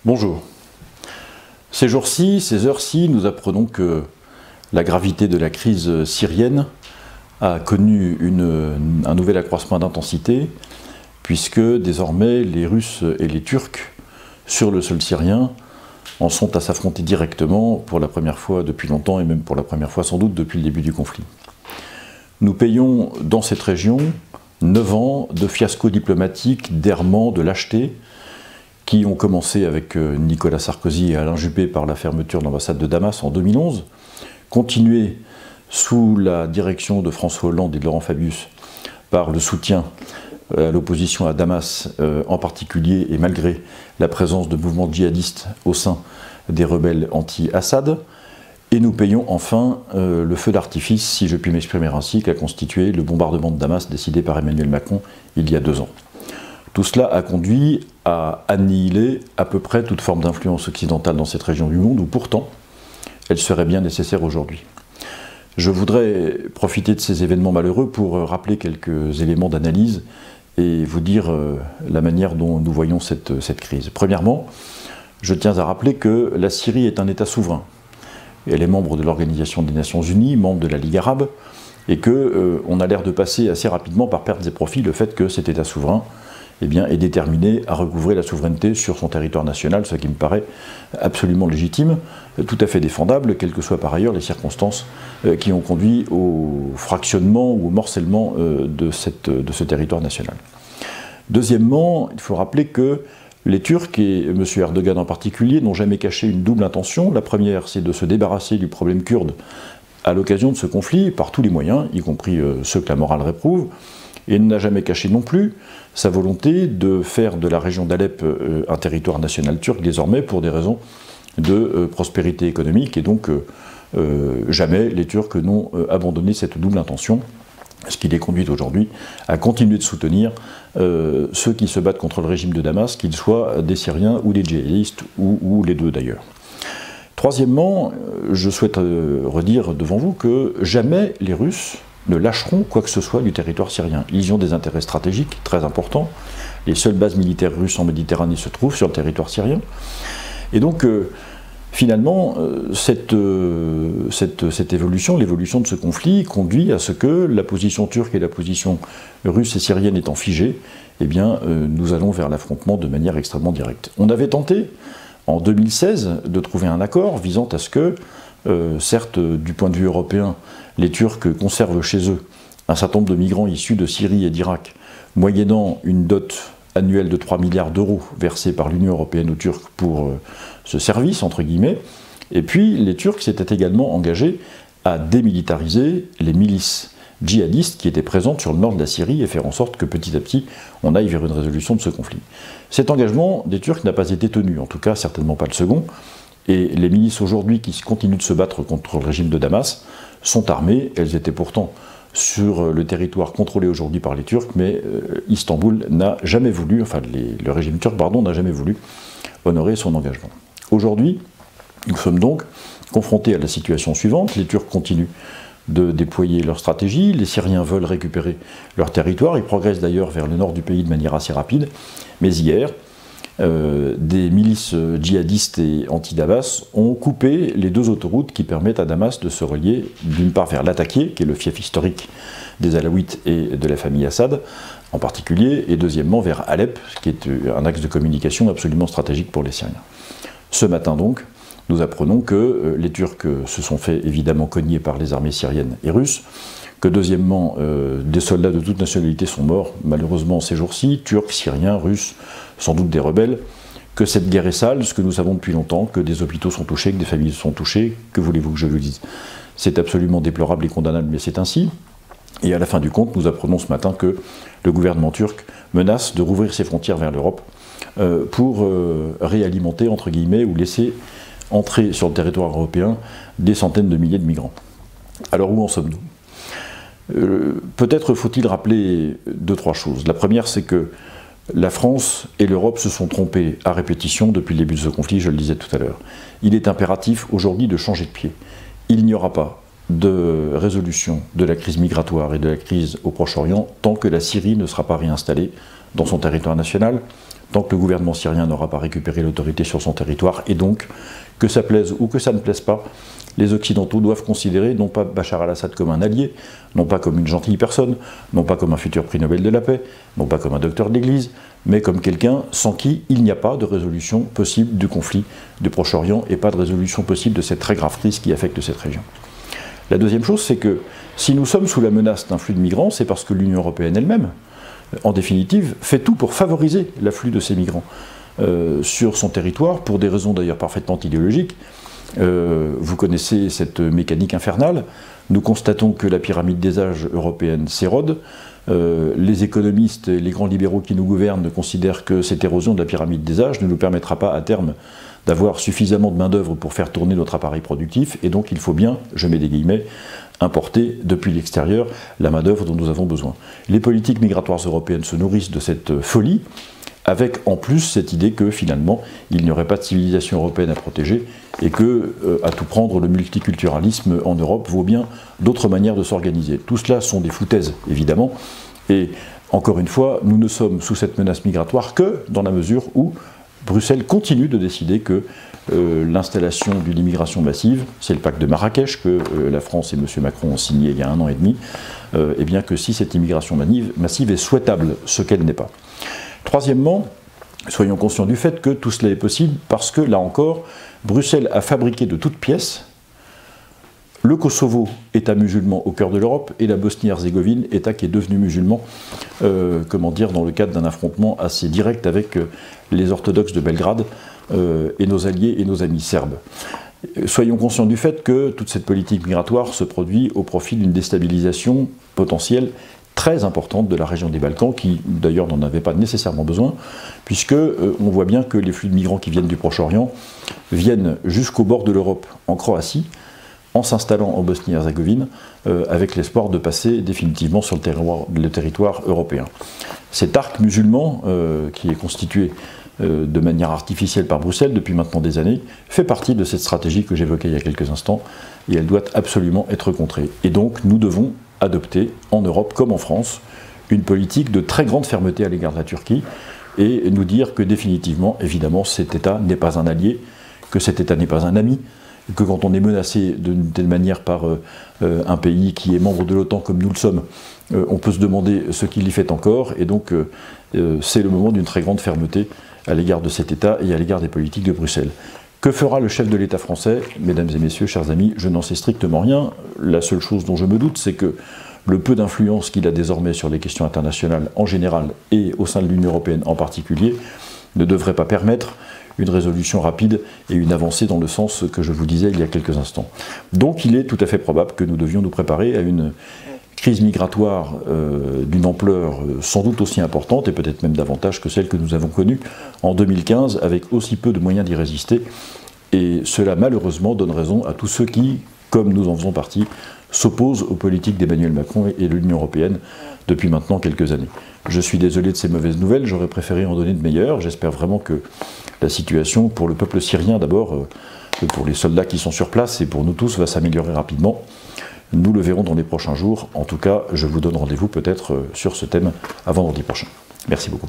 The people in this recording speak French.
Bonjour. Ces jours-ci, ces heures-ci, nous apprenons que la gravité de la crise syrienne a connu un nouvel accroissement d'intensité, puisque désormais les Russes et les Turcs, sur le sol syrien, en sont à s'affronter directement pour la première fois depuis longtemps, et même pour la première fois sans doute depuis le début du conflit. Nous payons dans cette région 9 ans de fiasco diplomatique, d'errement, de lâcheté, qui ont commencé avec Nicolas Sarkozy et Alain Juppé par la fermeture de l'ambassade de Damas en 2011, continué sous la direction de François Hollande et de Laurent Fabius par le soutien à l'opposition à Damas en particulier, et malgré la présence de mouvements djihadistes au sein des rebelles anti-Assad. Et nous payons enfin le feu d'artifice, si je puis m'exprimer ainsi, qu'a constitué le bombardement de Damas décidé par Emmanuel Macron il y a 2 ans. Tout cela a conduit à annihiler à peu près toute forme d'influence occidentale dans cette région du monde, où pourtant elle serait bien nécessaire aujourd'hui. Je voudrais profiter de ces événements malheureux pour rappeler quelques éléments d'analyse et vous dire la manière dont nous voyons cette crise. Premièrement, je tiens à rappeler que la Syrie est un État souverain. Elle est membre de l'Organisation des Nations Unies, membre de la Ligue arabe, et qu'on a l'air de passer assez rapidement par pertes et profits le fait que cet État souverain est déterminé à recouvrer la souveraineté sur son territoire national, ce qui me paraît absolument légitime, tout à fait défendable, quelles que soient par ailleurs les circonstances qui ont conduit au fractionnement ou au morcellement de ce territoire national. Deuxièmement, il faut rappeler que les Turcs, et M. Erdogan en particulier, n'ont jamais caché une double intention. La première, c'est de se débarrasser du problème kurde à l'occasion de ce conflit, par tous les moyens, y compris ceux que la morale réprouve, et il n'a jamais caché non plus sa volonté de faire de la région d'Alep un territoire national turc désormais pour des raisons de prospérité économique, et donc jamais les Turcs n'ont abandonné cette double intention, ce qui les conduit aujourd'hui à continuer de soutenir ceux qui se battent contre le régime de Damas, qu'ils soient des Syriens ou des djihadistes, ou les deux d'ailleurs. Troisièmement, je souhaite redire devant vous que jamais les Russes ne lâcheront quoi que ce soit du territoire syrien. Ils ont des intérêts stratégiques très importants. Les seules bases militaires russes en Méditerranée se trouvent sur le territoire syrien. Et donc, finalement, cette évolution, l'évolution de ce conflit, conduit à ce que la position turque et la position russe et syrienne étant figées, nous allons vers l'affrontement de manière extrêmement directe. On avait tenté, en 2016, de trouver un accord visant à ce que, certes, du point de vue européen, les Turcs conservent chez eux un certain nombre de migrants issus de Syrie et d'Irak, moyennant une dot annuelle de 3 milliards d'euros versée par l'Union européenne aux Turcs pour ce service, entre guillemets. Et puis, les Turcs s'étaient également engagés à démilitariser les milices djihadistes qui étaient présentes sur le nord de la Syrie et faire en sorte que petit à petit, on aille vers une résolution de ce conflit. Cet engagement des Turcs n'a pas été tenu, en tout cas certainement pas le second. Et les milices aujourd'hui qui continuent de se battre contre le régime de Damas sont armées. Elles étaient pourtant sur le territoire contrôlé aujourd'hui par les Turcs, mais Istanbul n'a jamais voulu, le régime turc, pardon, n'a jamais voulu honorer son engagement. Aujourd'hui, nous sommes donc confrontés à la situation suivante. Les Turcs continuent de déployer leur stratégie, les Syriens veulent récupérer leur territoire, ils progressent d'ailleurs vers le nord du pays de manière assez rapide, mais hier, des milices djihadistes et anti-Damas ont coupé les 2 autoroutes qui permettent à Damas de se relier d'une part vers Latakia, qui est le fief historique des Alaouites et de la famille Assad en particulier, et deuxièmement vers Alep, qui est un axe de communication absolument stratégique pour les Syriens. Ce matin donc, nous apprenons que les Turcs se sont fait évidemment cogner par les armées syriennes et russes, que deuxièmement, des soldats de toute nationalité sont morts, malheureusement ces jours-ci, Turcs, Syriens, Russes, sans doute des rebelles, que cette guerre est sale, ce que nous savons depuis longtemps, que des hôpitaux sont touchés, que des familles sont touchées, que voulez-vous que je vous dise? C'est absolument déplorable et condamnable, mais c'est ainsi. Et à la fin du compte, nous apprenons ce matin que le gouvernement turc menace de rouvrir ses frontières vers l'Europe pour réalimenter, entre guillemets, ou laisser entrer sur le territoire européen des centaines de milliers de migrants. Alors où en sommes-nous? Peut-être faut-il rappeler 2-3 choses. La première, c'est que la France et l'Europe se sont trompées à répétition depuis le début de ce conflit, je le disais tout à l'heure. Il est impératif aujourd'hui de changer de pied. Il n'y aura pas de résolution de la crise migratoire et de la crise au Proche-Orient tant que la Syrie ne sera pas réinstallée dans son territoire national, tant que le gouvernement syrien n'aura pas récupéré l'autorité sur son territoire, et donc, que ça plaise ou que ça ne plaise pas, les Occidentaux doivent considérer non pas Bachar al-Assad comme un allié, non pas comme une gentille personne, non pas comme un futur prix Nobel de la paix, non pas comme un docteur d'église, mais comme quelqu'un sans qui il n'y a pas de résolution possible du conflit du Proche-Orient et pas de résolution possible de cette très grave crise qui affecte cette région. La deuxième chose, c'est que si nous sommes sous la menace d'un flux de migrants, c'est parce que l'Union européenne elle-même, en définitive, fait tout pour favoriser l'afflux de ces migrants sur son territoire, pour des raisons d'ailleurs parfaitement idéologiques. Vous connaissez cette mécanique infernale. Nous constatons que la pyramide des âges européenne s'érode. Les économistes et les grands libéraux qui nous gouvernent considèrent que cette érosion de la pyramide des âges ne nous permettra pas à terme d'avoir suffisamment de main-d'œuvre pour faire tourner notre appareil productif, et donc il faut bien, je mets des guillemets, importer depuis l'extérieur la main-d'œuvre dont nous avons besoin. Les politiques migratoires européennes se nourrissent de cette folie, avec en plus cette idée que finalement il n'y aurait pas de civilisation européenne à protéger et que, à tout prendre, le multiculturalisme en Europe vaut bien d'autres manières de s'organiser. Tout cela sont des foutaises, évidemment, et encore une fois, nous ne sommes sous cette menace migratoire que dans la mesure où Bruxelles continue de décider que l'installation d'une immigration massive, c'est le pacte de Marrakech que la France et M. Macron ont signé il y a 1 an et demi, et bien que si cette immigration massive est souhaitable, ce qu'elle n'est pas. Troisièmement, soyons conscients du fait que tout cela est possible parce que, là encore, Bruxelles a fabriqué de toutes pièces le Kosovo, État musulman au cœur de l'Europe, et la Bosnie-Herzégovine, État qui est devenu musulman, comment dire, dans le cadre d'un affrontement assez direct avec les orthodoxes de Belgrade et nos alliés et nos amis serbes. Soyons conscients du fait que toute cette politique migratoire se produit au profit d'une déstabilisation potentielle très importante de la région des Balkans, qui d'ailleurs n'en avait pas nécessairement besoin, puisque on voit bien que les flux de migrants qui viennent du Proche-Orient viennent jusqu'au bord de l'Europe, en Croatie, en s'installant en Bosnie-Herzégovine, avec l'espoir de passer définitivement sur le territoire européen. Cet arc musulman, qui est constitué de manière artificielle par Bruxelles depuis maintenant des années, fait partie de cette stratégie que j'évoquais il y a quelques instants, et elle doit absolument être contrée. Et donc nous devons adopter, en Europe comme en France, une politique de très grande fermeté à l'égard de la Turquie, et nous dire que définitivement, évidemment, cet État n'est pas un allié, que cet État n'est pas un ami, que quand on est menacé d'une telle manière par un pays qui est membre de l'OTAN comme nous le sommes, on peut se demander ce qu'il y fait encore, et donc c'est le moment d'une très grande fermeté à l'égard de cet État et à l'égard des politiques de Bruxelles. Que fera le chef de l'État français? Mesdames et messieurs, chers amis, je n'en sais strictement rien. La seule chose dont je me doute, c'est que le peu d'influence qu'il a désormais sur les questions internationales en général et au sein de l'Union européenne en particulier ne devrait pas permettre une résolution rapide et une avancée dans le sens que je vous disais il y a quelques instants. Donc il est tout à fait probable que nous devions nous préparer à une crise migratoire d'une ampleur sans doute aussi importante et peut-être même davantage que celle que nous avons connue en 2015 avec aussi peu de moyens d'y résister. Et cela malheureusement donne raison à tous ceux qui, comme nous en faisons partie, s'opposent aux politiques d'Emmanuel Macron et de l'Union européenne depuis maintenant quelques années. Je suis désolé de ces mauvaises nouvelles, j'aurais préféré en donner de meilleures. J'espère vraiment que la situation pour le peuple syrien d'abord, pour les soldats qui sont sur place et pour nous tous va s'améliorer rapidement. Nous le verrons dans les prochains jours. En tout cas, je vous donne rendez-vous peut-être sur ce thème avant vendredi prochain. Merci beaucoup.